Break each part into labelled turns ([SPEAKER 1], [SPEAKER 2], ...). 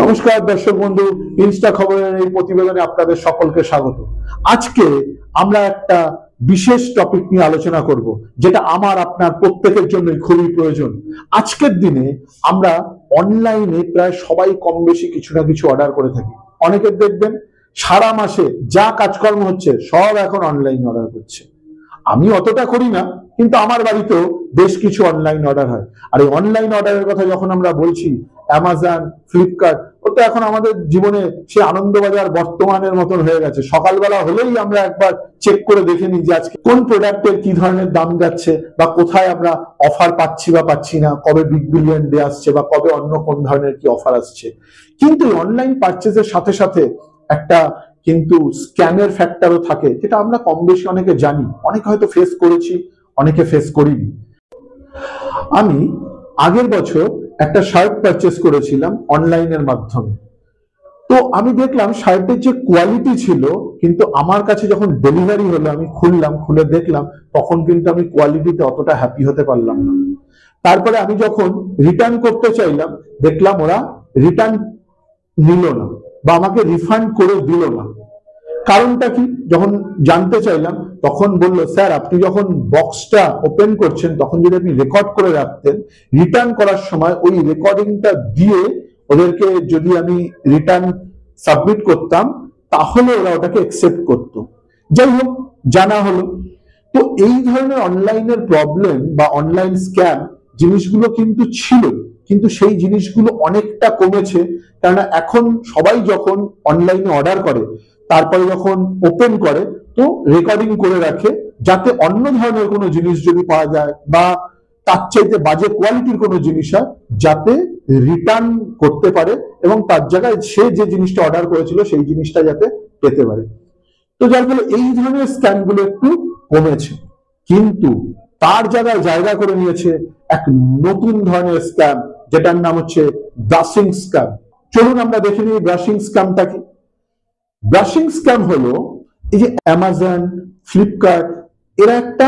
[SPEAKER 1] নমস্কার দর্শক বন্ধু, ইনস্টা খবরের এই প্রতিবেদনে আপনাদের সকলকে স্বাগত। আজকে আমরা একটা বিশেষ টপিক নিয়ে আলোচনা করব, যেটা আমার আপনার প্রত্যেকের জন্যই খুবই প্রয়োজন। আজকের দিনে আমরা অনলাইনে প্রায় সবাই কম বেশি কিছু না কিছু অর্ডার করে থাকি। অনেকের দেখবেন সারা মাসে যা কাজকর্ম হচ্ছে সব এখন অনলাইন অর্ডার করছে। আমি অতটা করি না, কিন্তু আমার বাড়িতেও বেশ কিছু অনলাইন অর্ডার হয়। আর এই অনলাইন অর্ডারের কথা যখন আমরা বলছি, অ্যামাজন, ফ্লিপকার্ট, ও তো এখন আমাদের জীবনে সে আনন্দবাজার বর্তমানের মতন হয়ে গেছে। সকালবেলা হলেই আমরা একবার চেক করে দেখে নিই যে আজকে কোন প্রোডাক্টের কি ধরনের দাম যাচ্ছে, বা কোথায় আমরা অফার পাচ্ছি বা পাচ্ছি না, কবে বিগ বিলিয়ন ডে আসছে, বা কবে অন্য কোন ধরনের কি অফার আসছে। কিন্তু অনলাইন পারচেজের সাথে সাথে একটা কিন্তু স্ক্যামের ফ্যাক্টরও থাকে, যেটা আমরা কম বেশি অনেকে জানি, অনেকে হয়তো ফেস করেছি, অনেকে ফেস করিনি। আমি আগের বছর একটা শার্ট পারচেস করেছিলাম অনলাইনের মাধ্যমে। তো আমি দেখলাম শার্টের যে কোয়ালিটি ছিল, কিন্তু আমার কাছে যখন ডেলিভারি হলো, আমি খুলে দেখলাম, তখন কিন্তু আমি কোয়ালিটিতে অতটা হ্যাপি হতে পারলাম না। তারপরে আমি যখন রিটার্ন করতে চাইলাম, দেখলাম ওরা রিটার্ন নিল না বা আমাকে রিফান্ড করে দিল না। কারণটা কি যখন জানতে চাইলাম, তখন বলল, স্যার আপনি যখন বক্সটা ওপেন করছেন তখন যদি আপনি রেকর্ড করে রাখতেন, রিটার্ন করার সময় ওই রেকর্ডিংটা দিয়ে ওদেরকে যদি আমি রিটার্ন সাবমিট করতাম, তাহলে ওরা ওটাকে অ্যাকসেপ্ট করতো। যাই হোক, জানা হলো। তো এই ধরনের অনলাইনের প্রবলেম বা অনলাইন স্ক্যাম জিনিসগুলো কিন্তু ছিল, কিন্তু সেই জিনিসগুলো অনেকটা কমেছে। কারণ এখন সবাই যখন অনলাইনে অর্ডার করে, তারপরে যখন ওপেন করে, তো রেকর্ডিং করে রাখে, যাতে অন্য ধরনের কোনো জিনিস যদি পাওয়া যায় বা তার চাইতে বাজে কোয়ালিটির কোনো জিনিস হয়, যাতে রিটার্ন করতে পারে এবং তার জায়গায় সে যে জিনিসটা অর্ডার করেছিল সেই জিনিসটা যাতে পেতে পারে। তো যার ফলে এই ধরনের স্ক্যাম গুলো একটু কমেছে, কিন্তু তার জায়গায় জায়গা করে নিয়েছে এক নতুন ধরনের স্ক্যাম, যেটার নাম হচ্ছে ব্রাশিং স্ক্যাম। চলুন আমরা দেখে নিই ব্রাশিং স্ক্যামটা কি। ব্রাশিং স্ক্যাম হলো, এই যে অ্যামাজন, ফ্লিপকার্ট, এরা একটা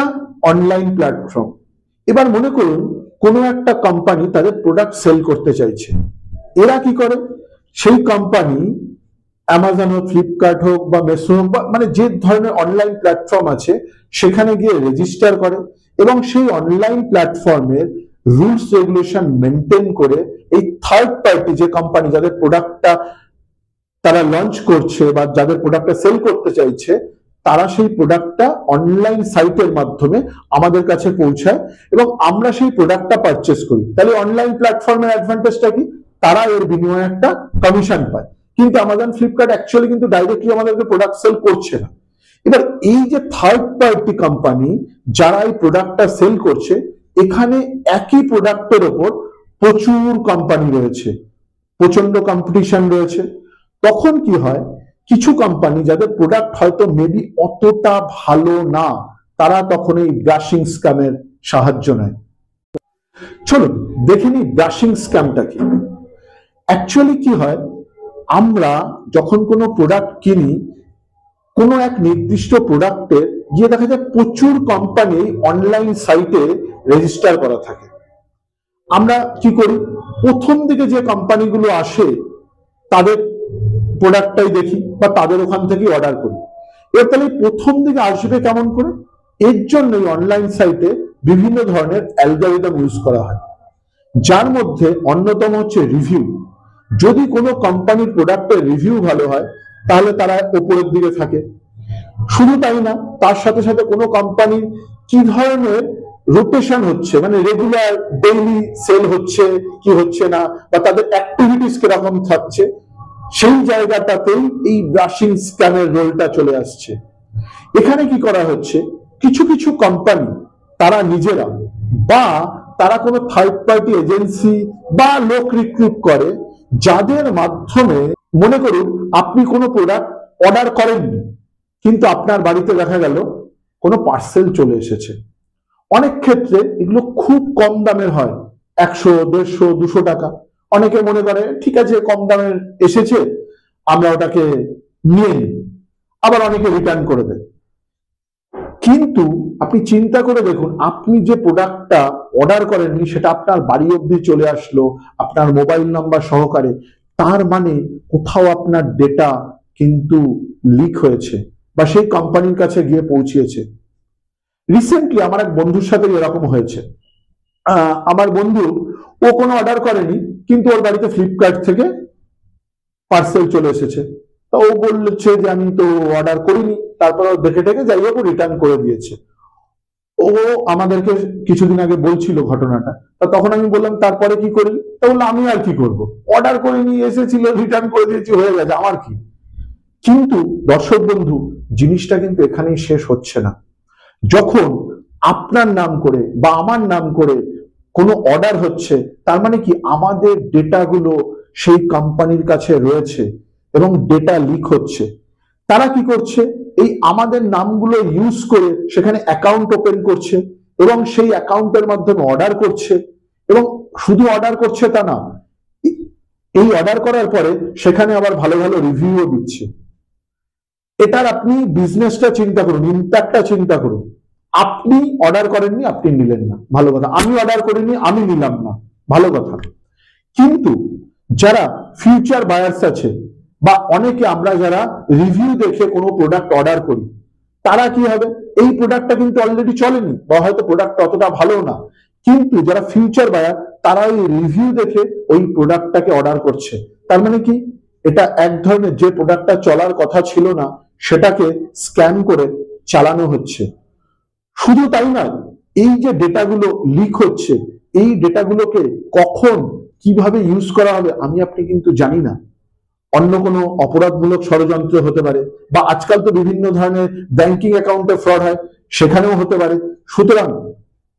[SPEAKER 1] অনলাইন প্ল্যাটফর্ম। এবার মনে করুন কোনো একটা কোম্পানি তাদের প্রোডাক্ট সেল করতে চাইছে। এরা কি করে, সেই কোম্পানি অ্যামাজন হোক, ফ্লিপকার্ট হোক বা মেসো হোক, বা মানে যে ধরনের অনলাইন প্ল্যাটফর্ম আছে, সেখানে গিয়ে রেজিস্টার করে এবং সেই অনলাইন প্ল্যাটফর্মের রুলস রেগুলেশন মেনটেন করে এই থার্ড পার্টি যে কোম্পানি যাদের প্রোডাক্টটা তারা লঞ্চ করছে বা যাদের প্রোডাক্টটা সেল করতে চাইছে, তারা সেই প্রোডাক্টটা অনলাইন সাইটের মাধ্যমে আমাদের কাছে পৌঁছায় এবং আমরা সেই প্রোডাক্টটা পারচেস করি। তাহলে অনলাইন প্ল্যাটফর্মের অ্যাডভান্টেজটা কি, তারা এর বিনিময়ে একটা কমিশন পায়। কিন্তু আমাজন, ফ্লিপকার্ট অ্যাকচুয়ালি কিন্তু ডাইরেক্টলি আমাদেরকে প্রোডাক্ট সেল করছে না। এবার এই যে থার্ড পার্টি কোম্পানি যারা এই প্রোডাক্টটা সেল করছে, এখানে একই প্রোডাক্টের ওপর প্রচুর কোম্পানি রয়েছে, প্রচন্ড কম্পিটিশন রয়েছে। তখন কি হয়, কিছু কোম্পানি যাদের প্রোডাক্ট হয়তো মেবি অতটা ভালো না, তারা তখন এই ব্রাশিং স্ক্যামের সাহায্য নেয়। চলুন দেখে নিই ব্রাশিং স্ক্যামটা কি। অ্যাকচুয়ালি কি হয়, আমরা যখন কোনো প্রোডাক্ট কিনি, কোনো এক নির্দিষ্ট প্রোডাক্টের গিয়ে দেখা যায় প্রচুর কোম্পানি অনলাইন সাইটে রেজিস্টার করা থাকে। আমরা কি করি, প্রথম দিকে যে কোম্পানিগুলো আসে তাদের প্রোডাক্টটাই দেখি বা তাদের ওখান থেকে অর্ডার করি। এর তাহলে প্রথম দিকে আসবে কেমন করে, এর জন্যই অনলাইন সাইটে বিভিন্ন ধরনের অ্যালগরিদম ইউজ করা হয়, যার মধ্যে অন্যতম হচ্ছে রিভিউ। যদি কোনো কোম্পানির প্রোডাক্টের রিভিউ ভালো হয়, তাহলে তারা উপরের দিকে থাকে। শুধু তাই না, তার সাথে সাথে কোনো কোম্পানির কি ধরনের রোটেশন হচ্ছে, মানে রেগুলার ডেইলি সেল হচ্ছে কি হচ্ছে না, বা তাদের অ্যাক্টিভিটিস কিরকম থাকছে, সেই জায়গাটাতেই এই ব্রাশিং স্ক্যামের রোলটা চলে আসছে। এখানে কি করা হচ্ছে, কিছু কিছু কোম্পানি তারা নিজেরা বা তারা কোনো থার্ড পার্টি এজেন্সি বা লোক রিক্রুট করে, যাদের মাধ্যমে, মনে করুন আপনি কোনো প্রোডাক্ট অর্ডার করেননি, কিন্তু আপনার বাড়িতে দেখা গেল কোনো পার্সেল চলে এসেছে। অনেক ক্ষেত্রে এগুলো খুব কম দামের হয়, 100, 150, 200 টাকা। অনেকে মনে করে ঠিক আছে কম দামের এসেছে, আমরা ওটাকে নিয়ে নিই, আবার অনেকে রিটার্ন করে দেয়। কিন্তু আপনি চিন্তা করে দেখুন, আপনি যে প্রোডাক্টটা অর্ডার করেননি সেটা আপনার বাড়ি অবধি চলে আসলো আপনার মোবাইল নাম্বার সহকারে, তার মানে কোথাও আপনার ডেটা কিন্তু লিক হয়েছে বা সেই কোম্পানির কাছে গিয়ে পৌঁছিয়েছে। রিসেন্টলি আমার এক বন্ধুর সাথে এরকম হয়েছে। আমার বন্ধু, ও কোনো অর্ডার করেনি, কিন্তু ওর বাড়িতে ফ্লিপকার্ট থেকে পার্সেল চলে এসেছে। তা ও বলছে যে আমি তো অর্ডার করিনি, তারপর দেখে টেকে যাই হোক রিটার্ন করে দিয়েছে। ও আমাদেরকে কিছুদিন আগে বলছিল ঘটনাটা। তা তখন আমি বললাম তারপরে কি করলি? তা বললো আমি আর কি করব, অর্ডার করে নিয়ে এসেছিল, রিটার্ন করে দিয়েছি, হয়ে গেছে, আমার কি। কিন্তু দর্শক বন্ধু, জিনিসটা কিন্তু এখানেই শেষ হচ্ছে না। যখন আপনার নাম করে বা আমার নাম করে কোনো অর্ডার হচ্ছে, তার মানে কি আমাদের ডেটাগুলো সেই কোম্পানির কাছে রয়েছে এবং ডেটা লিক হচ্ছে। তারা কি করছে? এই আমাদের নামগুলো ইউজ করে সেখানে অ্যাকাউন্ট ওপেন করছে এবং সেই অ্যাকাউন্টের মাধ্যমে অর্ডার করছে, এবং শুধু অর্ডার করছে তা না, এই অর্ডার করার পরে সেখানে আবার ভালো ভালো রিভিউও দিচ্ছে। এটার আপনি বিজনেসটা চিন্তা করুন, ইম্প্যাক্টটা চিন্তা করুন। আপনি অর্ডার করেননি, আপনি নিলেন না, ভালো কথা। আমি অর্ডার করিনি, আমি নিলাম না, ভালো কথা। কিন্তু যারা ফিউচার বায়ার্স আছে বা অনেকে আমরা যারা রিভিউ দেখে কোনো প্রোডাক্ট অর্ডার করি, তারা কি হবে? এই প্রোডাক্টটা কিন্তু অলরেডি চলেনি বা হয়তো প্রোডাক্ট অতটা ভালো না, কিন্তু যারা ফিউচার বায়ার তারা ওই রিভিউ দেখে ওই প্রোডাক্টটাকে অর্ডার করছে। তার মানে কি এটা এক ধরনের যে প্রোডাক্টটা চলার কথা ছিল না সেটাকে স্ক্যাম করে চালানো হচ্ছে। শুধু তাই নয়, এই যে ডেটাগুলো লিক হচ্ছে, এই ডেটাগুলোকে কখন কিভাবে ইউজ করা হবে আমি আপনি কিন্তু জানি না। অন্য কোনো অপরাধমূলক ষড়যন্ত্র হতে পারে, বা আজকাল তো বিভিন্ন ধরনের ব্যাংকিং অ্যাকাউন্টে ফ্রড হয়, সেখানেও হতে পারে। সুতরাং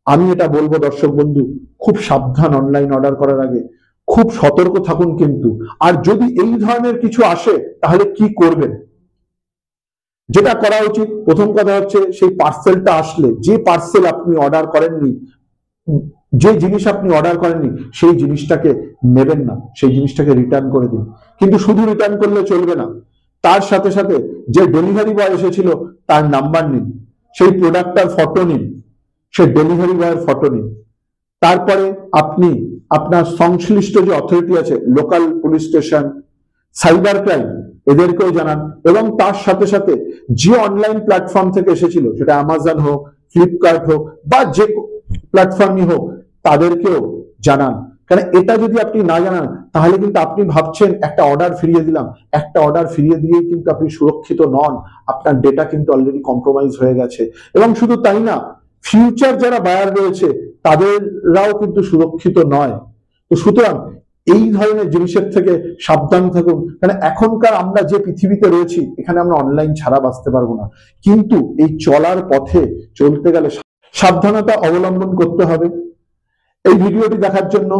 [SPEAKER 1] আমি এটা বলবো দর্শক বন্ধু, খুব সাবধান অনলাইন অর্ডার করার আগে, খুব সতর্ক থাকুন কিন্তু। আর যদি এই ধরনের কিছু আসে তাহলে কি করবেন? যেটা করা উচিত, প্রথম কথা হচ্ছে সেই পার্সেলটা আসলে, যে পার্সেল আপনি অর্ডার করেননি, যে জিনিস আপনি অর্ডার করেননি সেই জিনিসটাকে নেবেন না, সেই জিনিসটাকে রিটার্ন করে দিন। কিন্তু শুধু রিটার্ন করলে চলবে না, তার সাথে সাথে যে ডেলিভারি বয় এসেছিল তার নাম্বার নিন, সেই প্রোডাক্টটার ফটো নিন, সেই ডেলিভারি বয়ের ফটো নিন। তারপরে আপনি আপনার সংশ্লিষ্ট যে অথরিটি আছে, local police station, cyber crime, এদেরকেও জানান। এবং তার সাথে সাথে যে অনলাইন প্ল্যাটফর্ম থেকে এসেছিল, সেটা অ্যামাজন হোক, ফ্লিপকার্ট হোক বা যে প্ল্যাটফর্মই হোক, তাদেরকেও জানান। কারণ এটা যদি আপনি না জানান তাহলে কিন্তু আপনি ভাবছেন একটা অর্ডার ফিরিয়ে দিলাম, একটা অর্ডার ফিরিয়ে দিয়েই কিন্তু আপনি সুরক্ষিত নন, আপনার ডেটা কিন্তু অলরেডি কম্প্রোমাইজ হয়ে গেছে। এবং শুধু তাই না, ফিউচার যারা বায়ার রয়েছে তাদেররাও কিন্তু সুরক্ষিত নয়। তো সুতরাং এই ধরনের জিনিসের থেকে সাবধান থাকুন। কারণ এখনকার আমরা যে পৃথিবীতে রয়েছি, এখানে আমরা অনলাইন ছাড়া বাঁচতে পারবো না। কিন্তু এই চলার পথে চলতে গেলে সাবধানতা অবলম্বন করতে হবে। এই ভিডিওটি দেখার জন্য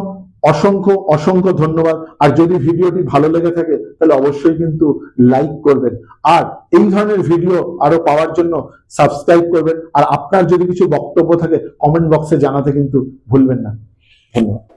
[SPEAKER 1] অসংখ্য অসংখ্য ধন্যবাদ। আর যদি ভিডিওটি ভালো লেগে থাকে তাহলে অবশ্যই কিন্তু লাইক করবেন, আর এই ধরনের ভিডিও আরো পাওয়ার জন্য সাবস্ক্রাইব করবেন। আর আপনার যদি কিছু বক্তব্য থাকে কমেন্ট বক্সে জানাতে কিন্তু ভুলবেন না। ধন্যবাদ।